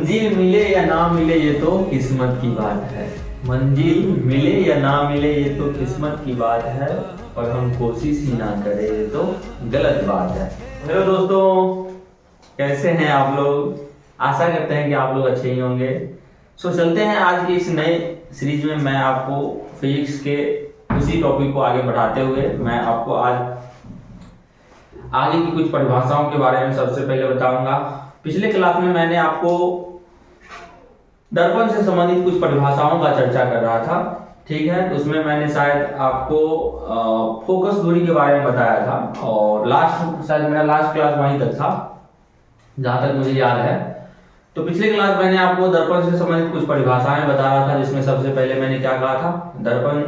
मंजिल मिले या ना मिले ये तो किस्मत की बात है। मंजिल मिले या ना मिले ये तो किस्मत की बात है, पर हम कोशिश ही ना करें ये तो गलत बात है। हेलो दोस्तों, कैसे हैं आप लोग? आशा करते हैं कि आप लोग अच्छे ही होंगे। चलते हैं आज की इस नए सीरीज में। मैं आपको फिजिक्स के उसी टॉपिक को आगे बढ़ाते हुए मैं आपको आज आगे की कुछ परिभाषाओं के बारे में सबसे पहले बताऊंगा। पिछले क्लास में मैंने आपको दर्पण से संबंधित कुछ परिभाषाओं का चर्चा कर रहा था, ठीक है। उसमें मैंने शायद आपको फोकस दूरी के बारे में बताया था और शायद मेरा लास्ट क्लास वहीं तक था जहां तक मुझे याद है। तो पिछले क्लास मैंने आपको दर्पण से संबंधित कुछ परिभाषाएं बता रहा था, जिसमें सबसे पहले मैंने क्या कहा था, दर्पण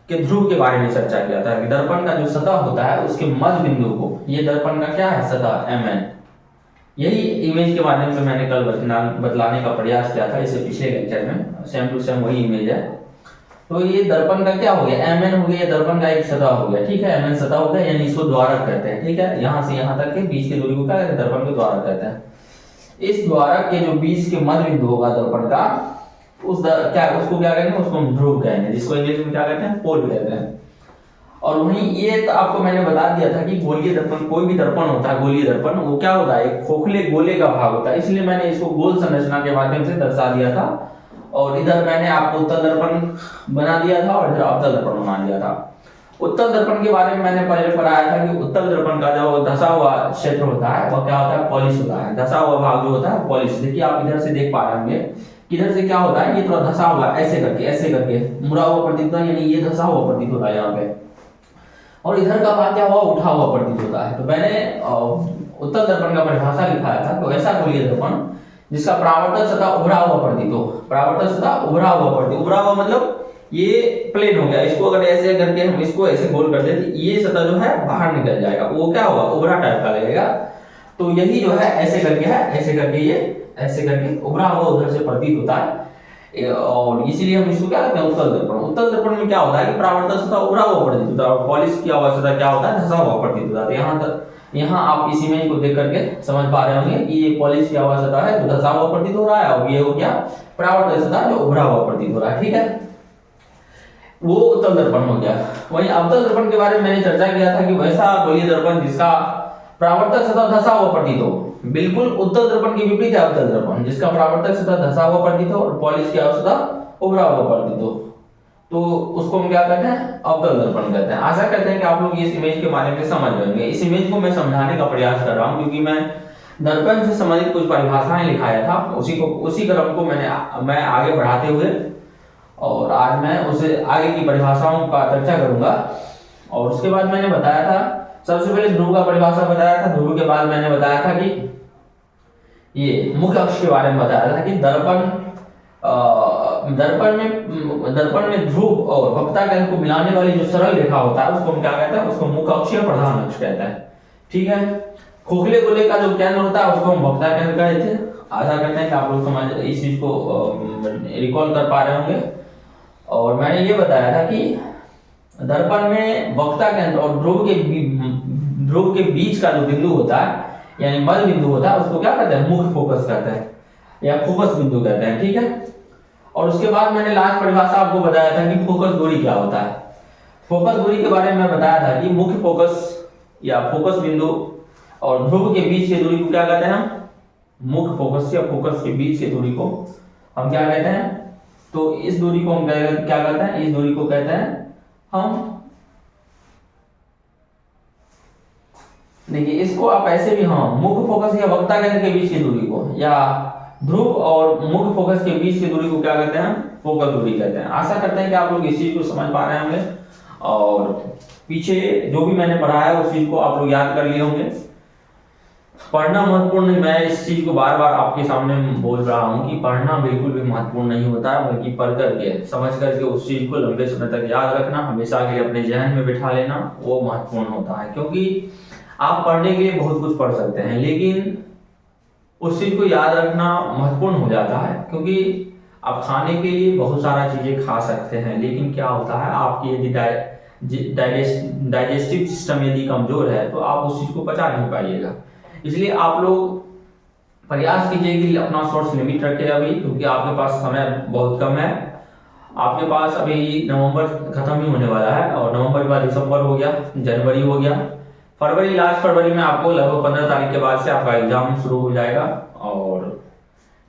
के ध्रुव के बारे में चर्चा किया था कि दर्पण का जो सतह होता है उसके मध्य बिंदु को, ये दर्पण का क्या है, सतह mn। यही इमेज के माध्यम से मैंने कल बतलाने का प्रयास किया था इसे पिछले लेक्चर में। सेम टू सेम वही इमेज है। तो ये दर्पण का क्या हो गया, mn हो गया, दर्पण का एक सतह हो गया, ठीक है। mn सतह हो गया, यानी इसको द्वारक कहते हैं, ठीक है। यहाँ से यहाँ तक के बीच की दूरी को क्या कहते हैं, दर्पण को द्वारक कहते हैं। इस द्वारक के जो बीच के मध्य बिंदु होगा दर्पण का, उसको क्या कहेंगे, उसको हम ध्रुव कहेंगे, जिसको इंग्लिश में क्या कहते हैं, पोल कहते हैं। और वहीं ये तो आपको मैंने बता दिया था कि गोलीय दर्पण, कोई भी दर्पण होता है गोलीय दर्पण, वो क्या होता है, एक खोखले गोले का भाग होता है, इसलिए मैंने इसको गोल संरचना के माध्यम से दर्शा दिया था। और इधर मैंने आपको उत्तल दर्पण बना दिया था और इधर अवतल दर्पण बना दिया था। उत्तल दर्पण के बारे में मैंने पहले पढ़ाया था कि उत्तल दर्पण का जो धंसा हुआ क्षेत्र होता है वह क्या होता है, पॉलिश होता है। धंसा हुआ भाग जो होता है पॉलिश। देखिए आप इधर से देख पा रहे होंगे, किधर से क्या होता है, ये थोड़ा धंसा हुआ ऐसे करके मुड़ा हुआ प्रतीत होता है, यानी ये धंसा हुआ प्रतीत होता है यहाँ पे। और इधर का भाग क्या हुआ, उठा हुआ प्रतीत होता है। तो मैंने उत्तल दर्पण का परिभाषा लिखाया था, तो ऐसा गोलीय दर्पण जिसका परावर्तक सतह उभरा हुआ प्रतीत हो। परावर्तक सतह उभरा हुआ प्रतीत, उभरा हुआ मतलब ये प्लेन हो गया, इसको अगर ऐसे करके हम इसको ऐसे गोल कर दें तो ये सतह जो है बाहर निकल जाएगा, वो क्या होगा, उभरा टाइप का लगेगा। तो यही जो है ऐसे करके है, ऐसे करके ये ऐसे करके उभरा हुआ उधर से प्रतीत होता है, और इसीलिए हम इसको क्या कहते हैं, उत्तल दर्पण। उत्तल दर्पण में क्या होता है कि परावर्तक सतह उभरा हुआ प्रतीत होता है और पॉलिश किया हुआ सतह क्या होता है, धंसा हुआ प्रतीत होता है। यहाँ तक, यहाँ आप इस इमेज को देख करके समझ पा रहे होंगे कि ये पॉलिश किया हुआ सतह है जो धंसा हुआ प्रतीत हो रहा है, और ये हो गया परावर्तक सतह जो उभरा हुआ प्रतीत हो रहा है, ठीक है। वो उत्तल दर्पण हो गया। वहीं अवतल दर्पण के बारे में मैंने चर्चा किया था कि वैसा गोलीय दर्पण जिसका परावर्तक सतह धंसा हुआ प्रतीत हो। बिल्कुल उत्तल दर्पण के विपरीत है अवतल दर्पण, जिसका परावर्तक सतह धंसा हुआ प्रतीत हो और पॉलिश किया हुआ सतह उभरा हुआ प्रतीत हो। तो उसको हम क्या कहते हैं, अवतल दर्पण कहते हैं। आशा करते हैं कि आप लोग इस इमेज के माध्यम से समझ जाएंगे। इस इमेज को मैं समझाने का प्रयास कर रहा हूं क्योंकि मैं दर्पण से संबंधित कुछ परिभाषाएं लिखाया था, उसी क्रम को मैं आगे बढ़ाते हुए, और आज मैं उसे आगे की परिभाषाओं का चर्चा करूंगा। और उसके बाद मैंने बताया था, सबसे पहले ध्रुव का परिभाषा बताया था, ध्रुव के बाद मैंने बताया था कि ये मुख्य अक्ष के बारे में बताया था कि दर्पण में ध्रुव और वक्रता केंद्र को मिलाने वाली जो सरल रेखा होता है उसको हम क्या कहते हैं, उसको मुख्य अक्ष या प्रधान अक्ष कहते हैं, ठीक है। खोखले गोले का जो केंद्र होता है उसको हम वक्रता केंद्र कहते हैं। आशा करते हैं कि आप लोग समझ इस चीज को रिकॉल कर पा रहे होंगे। और मैंने ये बताया था कि दर्पण में वक्रता केंद्र और ध्रुव के बीच का जो बिंदु होता है, यानी मध्य बिंदु होता है, उसको क्या कहते हैं, मुख्य फोकस कहते हैं या फोकस बिंदु कहते हैं, ठीक है। और उसके बाद मैंने लास्ट परिभाषा आपको बताया था कि फोकस दूरी क्या होता है। फोकस दूरी के बारे में मैं बताया था कि मुख्य फोकस या फोकस बिंदु और ध्रुव के बीच की दूरी को क्या कहते हैं, हम मुख्य फोकस या फोकस के बीच की दूरी को हम क्या कहते हैं, तो इस दूरी को हम क्या कहते हैं, इस दूरी को कहते हैं हम, देखिए इसको आप ऐसे भी, हाँ, मुख्य फोकस या वक्रता केंद्र के बीच की दूरी को, या ध्रुव और मुख्य फोकस के बीच की दूरी को क्या कहते हैं, फोकस दूरी कहते हैं। आशा करते हैं कि आप लोग इस चीज को समझ पा रहे होंगे और पीछे जो भी मैंने पढ़ाया है उस चीज को आप लोग याद कर लिए होंगे। पढ़ना महत्वपूर्ण, मैं इस चीज को बार बार आपके सामने बोल रहा हूँ कि पढ़ना बिल्कुल भी महत्वपूर्ण नहीं होता है, बल्कि पढ़ करके समझ करके उस चीज को लंबे समय तक याद रखना, हमेशा के लिए अपने जहन में बिठा लेना, वो महत्वपूर्ण होता है। क्योंकि आप पढ़ने के लिए बहुत कुछ पढ़ सकते हैं, लेकिन उस चीज को याद रखना महत्वपूर्ण हो जाता है। क्योंकि आप खाने के लिए बहुत सारा चीजें खा सकते हैं, लेकिन क्या होता है, आपकी यदि डाइजेस्टिव सिस्टम यदि कमजोर है तो आप उस चीज को पचा नहीं पाइएगा। इसलिए आप लोग प्रयास कीजिए कि अपना सोर्स लिमिट रखें अभी, क्योंकि आपके पास समय बहुत कम है। आपके पास अभी नवंबर खत्म ही होने वाला है, और नवंबर के बाद दिसंबर हो गया, जनवरी हो गया, फरवरी, लास्ट फरवरी में आपको लगभग 15 तारीख के बाद से आपका एग्जाम शुरू हो जाएगा। और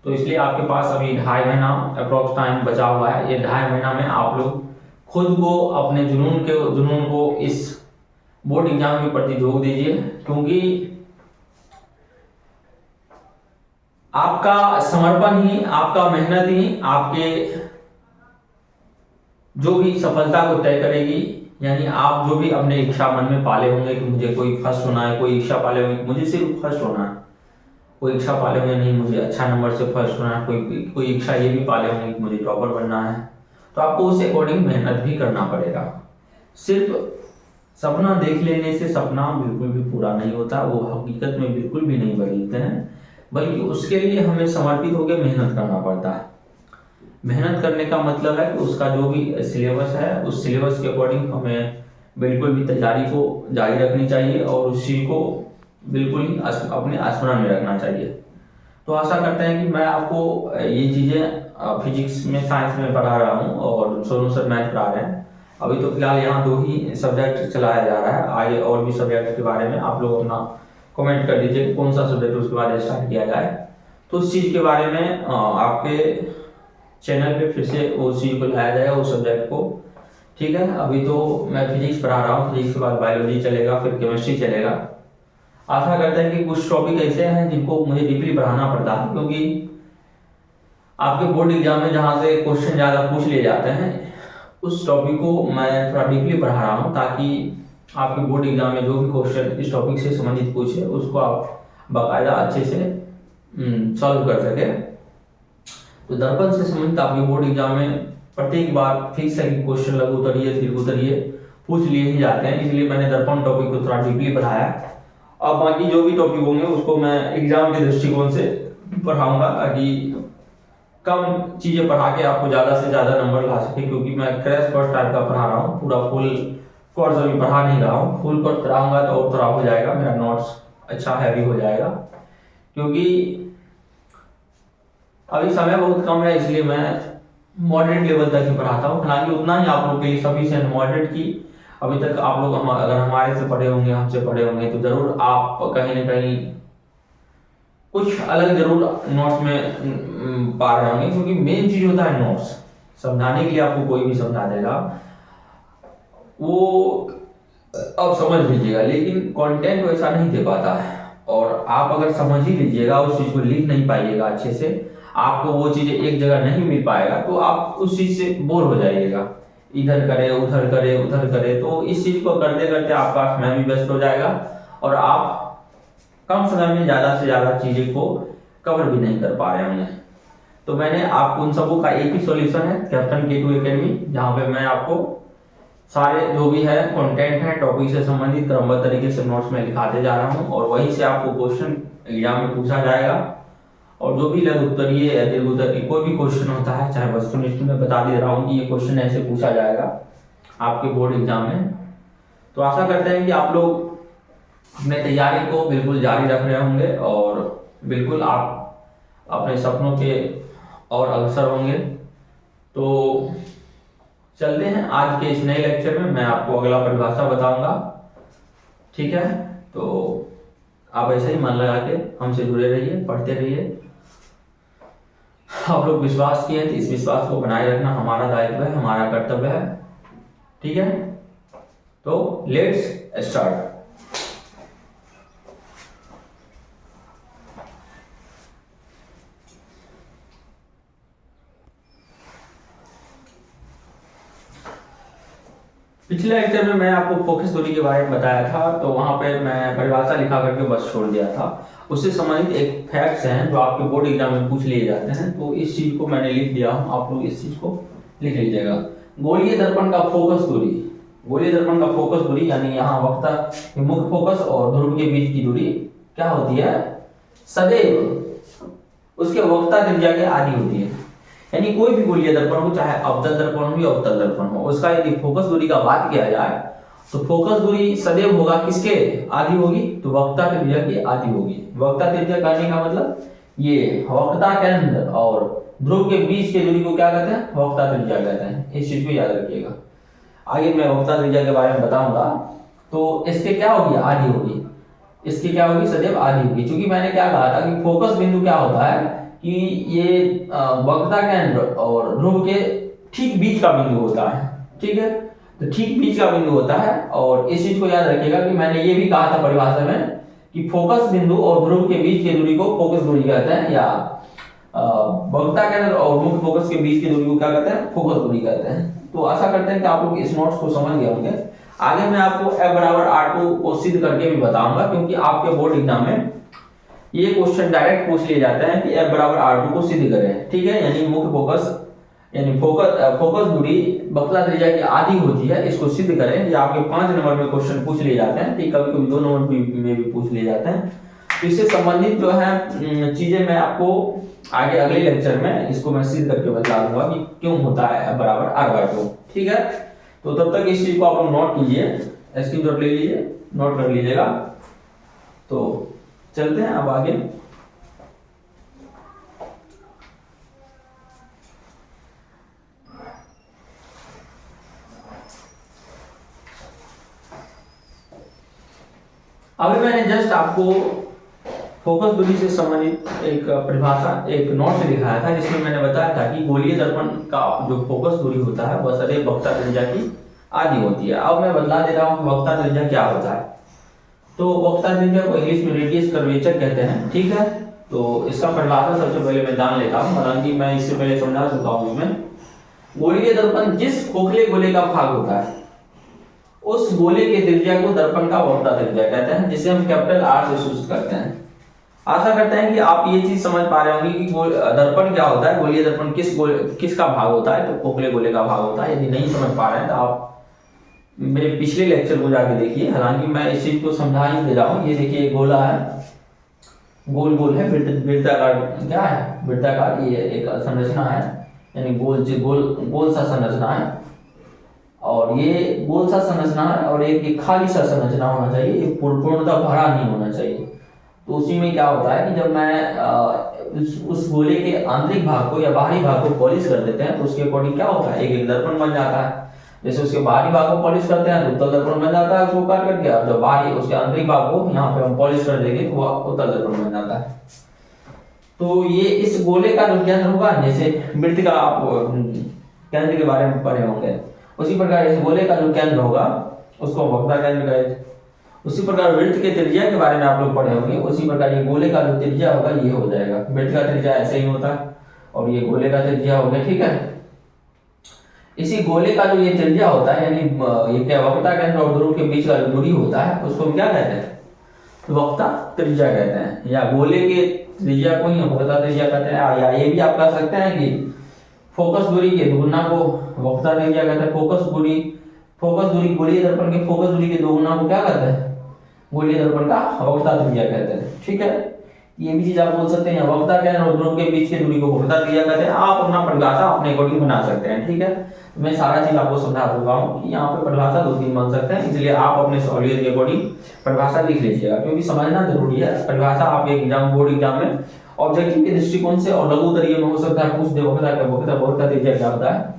तो इसलिए आपके पास अभी 2.5 महीना अप्रोक्स टाइम बचा हुआ है। ये 2.5 महीना में आप लोग खुद को, अपने जुनून को इस बोर्ड एग्जाम के प्रति झोंक दीजिए, क्योंकि आपका समर्पण ही, आपका मेहनत ही आपके जो भी सफलता को तय करेगी। यानी आप जो भी अपने इच्छा मन में पाले होंगे कि मुझे कोई फर्स्ट होना है, कोई इच्छा पाले होंगे मुझे सिर्फ फर्स्ट होना है, कोई इच्छा पाले होंगे नहीं मुझे अच्छा नंबर से फर्स्ट होना है, कोई इच्छा ये भी पाले होंगे कि मुझे टॉपर बनना है, तो आपको उस अकॉर्डिंग मेहनत भी करना पड़ेगा। सिर्फ सपना देख लेने से सपना बिल्कुल भी पूरा नहीं होता, वो हकीकत में बिल्कुल भी नहीं बदलते हैं, बल्कि उसके लिए हमें समर्पित होकर मेहनत करना पड़ता है। मेहनत करने का मतलब है कि उसका जो भी सिलेबस है उस सिलेबस के अकॉर्डिंग हमें बिल्कुल भी तैयारी को जारी रखनी चाहिए, और उस चीज़ को बिल्कुल ही अपने स्मरण में रखना चाहिए। तो आशा करते हैं कि मैं आपको ये चीज़ें फिजिक्स में, साइंस में पढ़ा रहा हूँ, और सोनू सर मैथ पढ़ा रहे हैं। अभी तो फिलहाल यहाँ 2 ही सब्जेक्ट चलाया जा रहा है, आगे और भी सब्जेक्ट के बारे में आप लोग अपना कमेंट कर दीजिए कौन सा सब्जेक्ट उसके बाद स्टार्ट किया जाए। तो उस चीज़ के बारे में आपके चैनल पे फिर से उस चीज़ को लाया जाएगा, उस सब्जेक्ट को। ठीक है, अभी तो मैं फिजिक्स पढ़ा रहा हूँ, फिजिक्स के बाद बायोलॉजी चलेगा, फिर केमिस्ट्री चलेगा। आशा करते हैं कि कुछ टॉपिक ऐसे हैं जिनको मुझे डीपली पढ़ाना पड़ता है, क्योंकि आपके बोर्ड एग्जाम में जहाँ से क्वेश्चन ज़्यादा पूछ लिए जाते हैं उस टॉपिक को मैं थोड़ा डीपली पढ़ा रहा हूँ, ताकि आपके बोर्ड एग्जाम में जो भी क्वेश्चन इस टॉपिक से संबंधित पूछे उसको आप बाकायदा अच्छे से सॉल्व कर सके। तो दर्पण से संबंधित आपके बोर्ड एग्जाम में प्रत्येक बार फिक्स है कि क्वेश्चन लघु उत्तरीय, दीर्घ उत्तरीय पूछ लिए ही जाते हैं, इसलिए मैंने दर्पण टॉपिक को थोड़ा डीपली पढ़ाया। अब बाकी जो भी टॉपिक होंगे उसको मैं एग्जाम के दृष्टिकोण से पढ़ाऊंगा, ताकि कम चीजें पढ़ा के आपको ज्यादा से ज्यादा नंबर ला सके, क्योंकि मैं क्रैश कोर्स टाइप का पढ़ा रहा हूँ, पूरा फुल कोर्स अभी पढ़ा नहीं रहा हूँ। फुल कोर्स पढ़ाऊंगा तो और थोड़ा हो जाएगा, मेरा नोट्स अच्छा हैवी हो जाएगा, क्योंकि अभी समय बहुत कम है, इसलिए मैं मॉडरेट लेवल तक ही पढ़ाता हूँ। हालांकि उतना ही आप लोग के लिए सफिशिएंट मॉडरेट की अभी तक आप लोग अगर हमारे से पढ़े होंगे, हमसे पढ़े होंगे, तो जरूर आप कहीं ना कहीं कुछ अलग जरूर नोट्स में पा रहे होंगे, क्योंकि मेन चीज होता है नोट्स। समझाने के लिए आपको कोई भी समझा देगा, वो आप समझ लीजिएगा, लेकिन कंटेंट वैसा नहीं दे पाता है। और आप अगर समझ ही लीजिएगा, उस चीज को लिख नहीं पाइएगा अच्छे से, आपको वो चीजें एक जगह नहीं मिल पाएगा, तो आप उस चीज से बोर हो जाइएगा, इधर करे उधर करे उधर करे। तो इस चीज को करते करते आपका समय भी व्यस्त हो जाएगा, और आप कम समय में ज्यादा से ज्यादा चीजें को कवर भी नहीं कर पा रहे होंगे। तो मैंने आपको उन सबों का एक ही सॉल्यूशन है, कैप्टन K2 एकेडमी, जहाँ पे मैं आपको सारे जो भी है कंटेंट है टॉपिक से संबंधित क्रमबद्ध तरीके से नोट्स में लिखाते जा रहा हूँ, और वहीं से आपको क्वेश्चन एग्जाम में पूछा जाएगा। और जो भी लघु उत्तरीय या दीर्घ उत्तरीय कोई भी क्वेश्चन होता है, चाहे वस्तुनिष्ठ में बता दे रहा हूँ कि ये क्वेश्चन ऐसे पूछा जाएगा आपके बोर्ड एग्जाम में। तो आशा करते हैं कि आप लोग अपने तैयारी को बिल्कुल जारी रख रहे होंगे, और बिल्कुल आप अपने सपनों के और अग्रसर होंगे। तो चलते हैं आज के इस नए लेक्चर में, मैं आपको अगला परिभाषा बताऊंगा। ठीक है, तो आप ऐसे ही मन लगा के हमसे जुड़े रहिए, पढ़ते रहिए। आप लोग विश्वास किए तो इस विश्वास को बनाए रखना हमारा दायित्व है, हमारा कर्तव्य है। ठीक है, तो लेट्स स्टार्ट। पिछले लेक्चर में मैं आपको फोकस दूरी के बारे में बताया था, तो वहां पे मैं परिभाषा लिखा करके बस छोड़ दिया था। उससे संबंधित एक फैक्ट्स हैं जो आपके बोर्ड एग्जाम में पूछ लिए जाते हैं, तो इस चीज को मैंने लिख दिया हूं, आप लोग इस चीज को लिख लीजिएगा। गोलीय दर्पण का फोकस दूरी, गोलीय दर्पण का फोकस दूरी यानी यहाँ वक्ता मुख्य फोकस और ध्रुव के बीच की दूरी क्या होती है, सदैव उसके वक्ता त्रिज्या के आधी होती है। यानी कोई भी गोलीय दर्पण हो, चाहे अवतल दर्पण हो या अवतल दर्पण हो, उसका यदि फोकस दूरी का बात किया जाए तो फोकस दूरी सदैव होगा किसके आधी होगी, तो वक्ता त्रिज्या की आधी होगी। वक्ता त्रिज्या कहने का मतलब ये वक्रता केंद्र और ध्रुव के बीच की दूरी को क्या कहते हैं, वक्रता त्रिज्या कहते हैं। इस चीज को याद रखिएगा। आगे मैं वक्रता त्रिज्या के बारे में बताऊंगा। तो इसके क्या होगी, आधी होगी। इसकी क्या होगी, सदैव आधी होगी। क्योंकि मैंने क्या कहा था कि फोकस बिंदु क्या होता है कि ये वक्रता केंद्र और ध्रुव के ठीक बीच का बिंदु होता है। ठीक है, तो ठीक बीच का बिंदु होता है। और इस चीज को याद रखिएगा कि मैंने ये भी कहा था परिभाषा में कि फोकस बिंदु और ध्रुव के बीच की दूरी को फोकस दूरी कहते हैं, या वक्रता केंद्र और मुख्य फोकस के बीच की दूरी को क्या कहते हैं, फोकस दूरी कहते हैं। तो आशा करते हैं कि आप लोग इस नोट्स को समझ गए होंगे। आगे मैं आपको F बराबर R2 को सिद्ध करके भी बताऊंगा, क्योंकि आपके बोर्ड एग्जाम में ये क्वेश्चन डायरेक्ट पूछ लिए जाते हैं कि F बराबर R2 को सिद्ध करें। ठीक है, यानी मुख्य फोकस यानी फोकस दूरी वक्रता त्रिज्या की आधी होती है, इसको सिद्ध करें। ये आपके 5 नंबर में क्वेश्चन पूछ लिए जाते हैं। ठीक, कभी कभी 2 नंबर में भी पूछ लिए जाते हैं। तो इससे संबंधित जो है चीजें मैं आपको आगे अगले लेक्चर में इसको मैं सिद्ध करके बता दूंगा कि क्यों होता है F बराबर R/2। ठीक है, तो तब तक इस चीज को आप लोग नोट कीजिए, स्क्रीनशॉट ले लीजिए, नोट कर लीजिएगा। तो चलते हैं अब आगे। अभी मैंने जस्ट आपको फोकस दूरी से संबंधित एक परिभाषा, एक नोट लिखाया था, जिसमें मैंने बताया था कि गोलीय दर्पण का जो फोकस दूरी होता है वह सदैव वक्रता त्रिज्या की आधी होती है। अब मैं बतला दे रहा हूँ कि वक्रता त्रिज्या क्या होता है। तो वक्रता त्रिज्या को इंग्लिश में रेडियस कर्वेचर कहते हैं। ठीक है, तो इसका परिभाषा सबसे पहले मैं जान लेता हूँ, हालांकि मैं इससे पहले समझा चुका हूँ। इसमें गोलीय दर्पण जिस खोखले गोले का भाग होता है उस गोले के त्रिज्या को दर्पण का वक्रता त्रिज्या कहते हैं, जिसे हम कैपिटल R से सूचित करते हैं। आशा करते हैं कि आप ये चीज समझ पा रहे होंगे कि दर्पण क्या होता है, गोलीय दर्पण किसका भाग होता है, तो खोखले गोले का भाग होता है। यदि नहीं समझ पा रहे हैं तो आप मेरे पिछले लेक्चर को जाके देखिए, हालांकि मैं इस चीज को समझा ही दे रहा हूँ। ये देखिए गोला है, गोल गोल है, वृत्ताकार क्या है, वृत्ताकार ये एक संरचना है, यानी गोल सा संरचना है। और ये गोल सा संरचना है और एक खाली सा संरचना होना चाहिए, ये पूर्णतः भरा नहीं होना चाहिए। तो उसी में क्या होता है कि जब मैं उस गोले के आंतरिक भाग को या बाहरी भाग को पॉलिश कर देते हैं तो उसके अकॉर्डिंग क्या होता है, एक दर्पण बन जाता है। जैसे उसके बाहरी भाग को पॉलिश करते हैं तो उत्तल दर्पण बन जाता है उसको काट करके, और जब बाहरी उसके आंतरिक भाग को यहाँ पे हम पॉलिश कर देंगे तो वह उत्तल दर्पण बन जाता है। तो ये इस गोले का जो केंद्र होगा, जैसे वृत्त का आप केंद्र के बारे में पढ़े होंगे, उसी प्रकार इस गोले का जो केंद्र होगा उसको वक्रता केंद्र कहते हैं। उसी प्रकार वृत्त के त्रिज्या के बारे में आप लोग पढ़े होंगे, उसी प्रकार ये गोले का जो त्रिज्या होगा ये हो जाएगा। वृत्त का त्रिज्या ऐसे ही होता है और ये गोले का त्रिज्या हो गया। ठीक है, इसी गोले का जो ये त्रिज्या होता है, यानी ये क्या वक्रता केंद्र और ध्रुव के बीच का जो दूरी होता है उसको क्या कहते हैं, वक्रता त्रिज्या कहते हैं, या गोले के त्रिज्या को ही वक्रता त्रिज्या कहते हैं। या ये भी आप कह सकते हैं कि फोकस दूरी के दोगुना को वक्रता त्रिज्या कहते हैं। फोकस दूरी गोलीय दर्पण के फोकस दूरी के दोगुना को क्या कहते हैं, गोलीय दर्पण का वक्रता त्रिज्या कहते हैं। ठीक है, ये भी चीज आप बोल सकते हैं, वक्रता केंद्र और ध्रुव के बीच की दूरी को वक्रता त्रिज्या कहते हैं। आप अपना परिभाषा अपने अकॉर्डिंग बना सकते हैं। ठीक है, मैं सारा चीज आपको समझा चुका हूँ कि यहाँ पे परिभाषा 2-3 बन सकते हैं, इसलिए आप अपने सहूलियत के अकॉर्डिंग परिभाषा लिख लीजिएगा, क्योंकि समझना जरूरी है। परिभाषा आपके एग्जाम बोर्ड एग्जाम में ऑब्जेक्टिव के दृष्टिकोण से और लघु उत्तरीय में हो सकता है पूछ दे वक्रता त्रिज्या क्या होता है,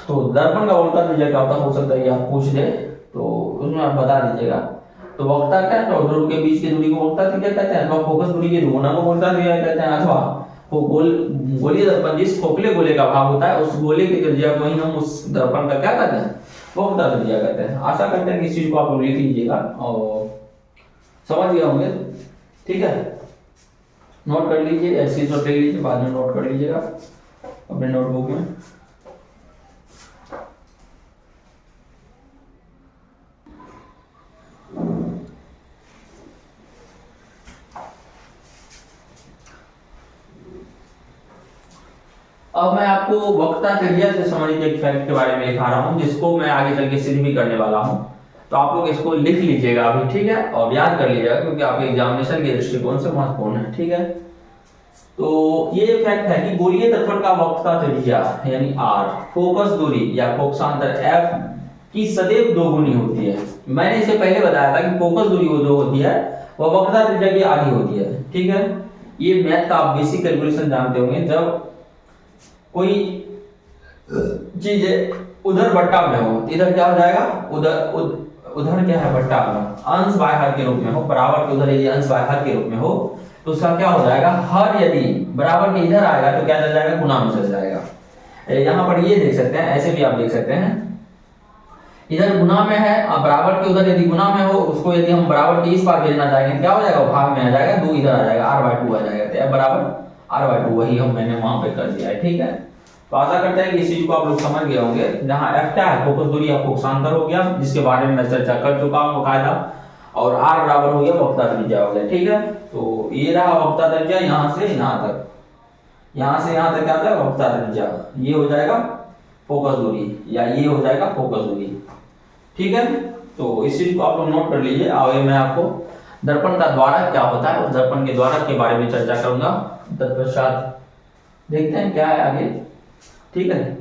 तो दर्पण का वक्रता त्रिज्या क्या होता है हो सकता है ये आप पूछ दे, तो उसमें आप बता दीजिएगा। तो वक्रता केंद्र और ध्रुव के बीच की दूरी को वक्रता त्रिज्या कहते हैं, अथवा फोकस दूरी के दोगुना को वक्रता त्रिज्या कहते हैं, अथवा वो गोलीय दर्पण जिस खोखले गोले का भाग होता है उस गोले की त्रिज्या को ही हम उस दर्पण का क्या कहते हैं, वक्रता त्रिज्या कहते हैं। आशा करते हैं कि इस चीज को आप लोग लिख लीजिएगा और समझ गए होंगे। ठीक है, नोट कर लीजिए, ऐसे नोट ले लीजिए, बाद में नोट कर लीजिएगा अपने नोटबुक में। अब मैं आपको वक्रता त्रिज्या से संबंधित एक फैक्ट के बारे में लिखा रहा हूं, जिसको मैं आगे चल के सिद्ध भी करने वाला हूं। तो आप लोग इसको लिख लीजिएगा अभी, ठीक है, और याद कर लीजिएगा, क्योंकि आपके एग्जामिनेशन के दृष्टिकोण से महत्वपूर्ण है। ठीक है, तो ये फैक्ट है कि गोलीय दर्पण का वक्रता त्रिज्या यानी R फोकस दूरी या फोकसांतर F की सदैव दोगुनी होती है। मैंने इसे पहले बताया था कि फोकस दूरी वो जो होती है वह वक्रता त्रिज्या की आधी होती है। ठीक है, ये मैथ का आप बेसिक कैलकुलेशन जानते होंगे। जब कोई चीज उधर बट्टा में हो, इधर क्या हो जाएगा, उधर क्या है बट्टा में, अंश बाय हर के रूप में हो, बराबर के उधर यदि अंश बाय हर के रूप में हो तो उसका क्या हो जाएगा, हर यदि बराबर के इधर आएगा तो क्या चल जाएगा, गुना में चल जाएगा। यहाँ पर ये देख सकते हैं, ऐसे भी आप देख सकते हैं, इधर गुना में है और बराबर के उधर यदि गुना में हो, उसको यदि हम बराबर के इस पार भेजना चाहेंगे क्या हो जाएगा, भाग में आ जाएगा, 2 इधर आ जाएगा, r/2 आ जाएगा, तो बराबर r/2 वही हम मैंने वहां पे कर दिया है। ठीक है, तो आशा करते हैं कि इस चीज को आप लोग समझ गए होंगे। जहां f क्या है, फोकस दूरी या फोकसांतर हो गया, जिसके बारे में मैं चर्चा कर चुका हूं बकायदा, और r बराबर हो गया वक्रता त्रिज्या हो गया। ठीक है, तो ये रहा वक्रता त्रिज्या, यहां से यहां तक, यहां से यहां तक क्या होता है वक्रता त्रिज्या, ये हो जाएगा फोकस दूरी, या ये हो जाएगा फोकस दूरी। ठीक है, तो इस चीज को आप लोग नोट कर लीजिए। आगे मैं आपको दर्पण का द्वारक क्या होता है और दर्पण के द्वारक के बारे में चर्चा करूंगा तत्पश्चात। देखते हैं क्या है आगे। ठीक है,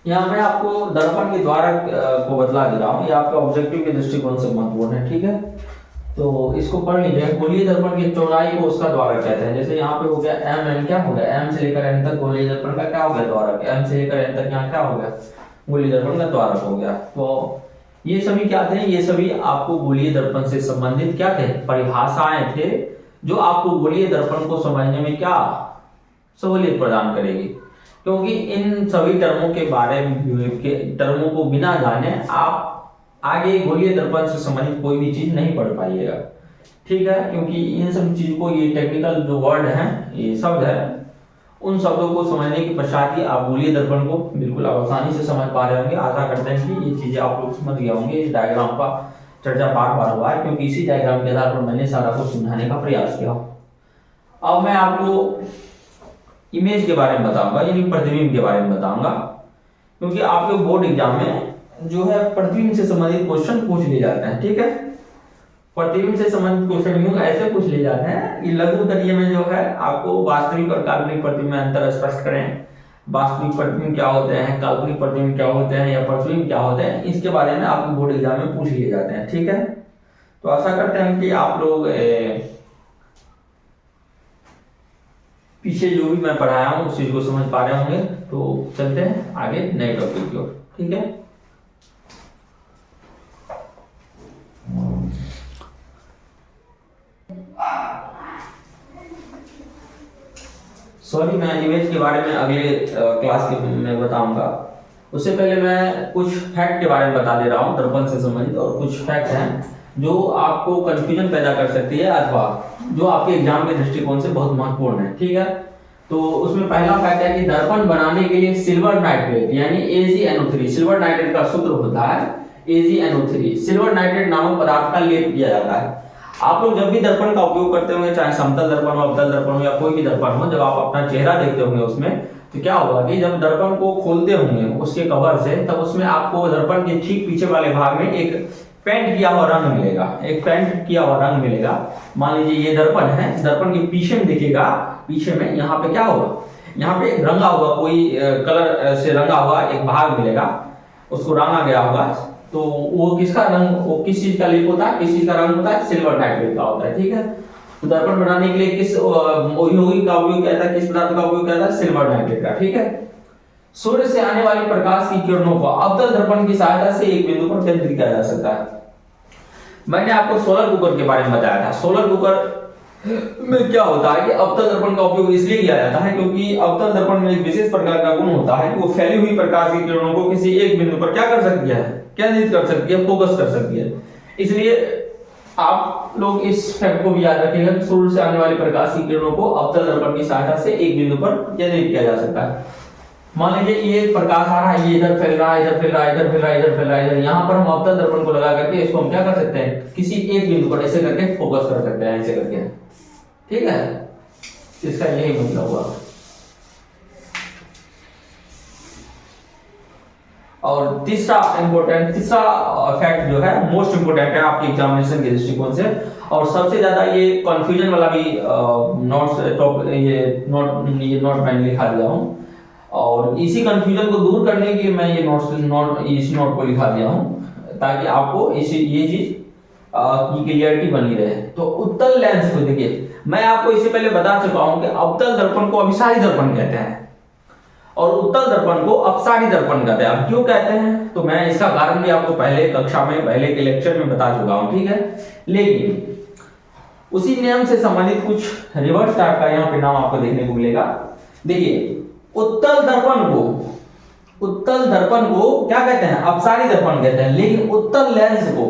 यहाँ मैं आपको दर्पण के द्वारक को बतला दे रहा हूँ, ये आपके ऑब्जेक्टिव के दृष्टिकोण से महत्वपूर्ण है। ठीक है, तो इसको पढ़ लीजिए। गोलीय दर्पण की चौड़ाई को उसका द्वारक कहते हैं। जैसे यहाँ पे हो गया m, क्या हो गया, m से लेकर n तक गोलीय दर्पण का क्या हो गया, द्वारक। m से लेकर n तक यहाँ क्या हो गया, गोलीय दर्पण का द्वारक हो गया। तो ये सभी क्या थे, ये सभी आपको गोलीय दर्पण से संबंधित क्या थे, परिभाषाएं थे, जो आपको गोलीय दर्पण को समझने में क्या सहूलियत प्रदान करेगी। क्योंकि इन सभी टर्मों के बारे में, के टर्मों को बिना जाने आप आगे गोलीय दर्पण से संबंधित कोई भी चीज नहीं पढ़ पाइएगा। ठीक है, क्योंकि इन सब चीजों को, ये टेक्निकल जो वर्ड हैं, ये शब्द है, उन शब्दों को समझने के पश्चात ही आप गोलीय दर्पण को बिल्कुल आसानी से समझ पा रहे होंगे। आशा करते हैं कि ये चीजें आप लोग समझ गए होंगे। इस डायग्राम का चर्चा बार बार हुआ है, क्योंकि इसी डायग्राम के आधार पर मैंने सारा कुछ समझाने का प्रयास किया। अब मैं आपको इमेज के बारे में बताऊंगा, यानी प्रतिबिंब के बारे में बताऊंगा, क्योंकि आपके बोर्ड एग्जाम में जो है प्रतिबिंब से संबंधित क्वेश्चन पूछ लिए जाते हैं। ठीक है, प्रतिबिंब से संबंधित क्वेश्चन यूं ऐसे पूछ लिए जाते हैं, ये लघु उत्तरीय में जो है आपको वास्तविक और काल्पनिक प्रतिबिंब में अंतर स्पष्ट करें, वास्तविक प्रतिबिंब क्या होते हैं, काल्पनिक प्रतिबिंब क्या होते हैं, या प्रतिबिंब क्या होते हैं, इसके बारे में आपको बोर्ड एग्जाम में पूछ लिए जाते हैं। ठीक है, तो आशा करते हैं कि आप लोग पीछे जो भी मैं पढ़ाया हूं उस चीज को समझ पा रहे होंगे। तो चलते हैं आगे नए टॉपिक की ओर। ठीक है, सॉरी, मैं इमेज के बारे में अगले क्लास के में बताऊंगा। उससे पहले मैं कुछ फैक्ट के बारे में बता दे रहा हूं दर्पण से संबंधित, और कुछ फैक्ट हैं जो आपको कंफ्यूजन पैदा कर सकती है अथवा जो आपके एग्जाम के दृष्टिकोण से बहुत महत्वपूर्ण है। ठीक है, तो उसमें पहला फैक्ट है कि दर्पण बनाने के लिए सिल्वर नाइट्रेट यानी AgNO3, सिल्वर नाइट्रेट का सूत्र होता है AgNO3, सिल्वर नाइट्रेट नामक पदार्थ का लेप किया जाता है। आप लोग जब भी दर्पण का उपयोग करते होंगे, चाहे समतल दर्पण हो, अवतल दर्पण हो, या कोई भी दर्पण हो, जब आप अपना चेहरा देखते होंगे उसमें, तो क्या होगा कि जब दर्पण को खोलते होंगे उसके कवर से, तब उसमें आपको दर्पण के ठीक पीछे वाले भाग में एक पेंट किया हुआ रंग मिलेगा, एक पेंट किया हुआ रंग मिलेगा। मान लीजिए ये दर्पण है, दर्पण के पीछे में देखिएगा, पीछे में यहाँ पे क्या होगा, यहाँ पे रंगा हुआ कोई कलर से रंगा हुआ एक भाग मिलेगा, उसको रंगा गया होगा। तो वो किसका रंग, वो किस चीज का लेप होता है, किस चीज का रंग होता है, सिल्वर नाइट्रेट का होता है। ठीक है, तो दर्पण बनाने के लिए किस यौगिक का उपयोग किया जाता है, किस पदार्थ का उपयोग किया जाता है, सिल्वर नाइट्रेट का। ठीक है, सूर्य से आने वाली प्रकाश की किरणों को अवतल दर्पण की सहायता से एक बिंदु पर केंद्रित किया जा सकता है। मैंने आपको सोलर कुकर के बारे में बताया था। सोलर कुकर में क्या होता है कि अवतल दर्पण का उपयोग इसलिए किया जाता है क्योंकि अवतल दर्पण में एक विशेष प्रकार का गुण होता है कि वो फैली हुई प्रकाश की किरणों को किसी एक बिंदु पर क्या कर सकती है, केंद्रित कर सकती है, फोकस कर सकती है। इसलिए आप लोग इस फैक्ट को भी याद रखिएगा, सूर्य से आने वाली प्रकाश की किरणों को अवतल दर्पण की सहायता से एक बिंदु पर केंद्रित किया जा सकता है। मान लीजिए ये प्रकाश आ रहा है, ये इधर फैल रहा है, इधर फैल रहा है, इधर फैल रहा है, इधर फैल रहा है, इधर, यहाँ पर हम अवतल दर्पण को लगा करके इसको हम क्या कर सकते हैं, किसी एक बिंदु पर ऐसे करके फोकस कर सकते हैं, ऐसे करके। ठीक है, इसका यही मतलब हुआ। और तीसरा फैक्ट जो है मोस्ट इंपोर्टेंट है आपके एग्जामिनेशन के दृष्टिकोण से, और सबसे ज्यादा ये कंफ्यूजन वाला भी नोट्स टॉप ये नोट मैंने लिखा दिया हूँ, और इसी कंफ्यूजन को दूर करने के लिए मैं ये इस नोट को लिखा दिया हूँ ताकि आपको ये चीज की क्लियरिटी बनी रहे। तो उत्तल लेंस को देखिए, मैं आपको इससे पहले बता चुका हूं कि अवतल दर्पण को अभिसारी दर्पण कहते हैं और उत्तल दर्पण को अपसारी दर्पण कहते हैं। अब क्यों कहते हैं तो मैं इसका कारण भी आपको पहले कक्षा में पहले के लेक्चर में बता चुका हूं, ठीक है। लेकिन उसी नियम से संबंधित कुछ रिवर्स टाइप का यहाँ पे नाम आपको देखने को मिलेगा। देखिए उत्तल दर्पण को क्या कहते हैं, अपसारी दर्पण कहते हैं, लेकिन उत्तल लेंस को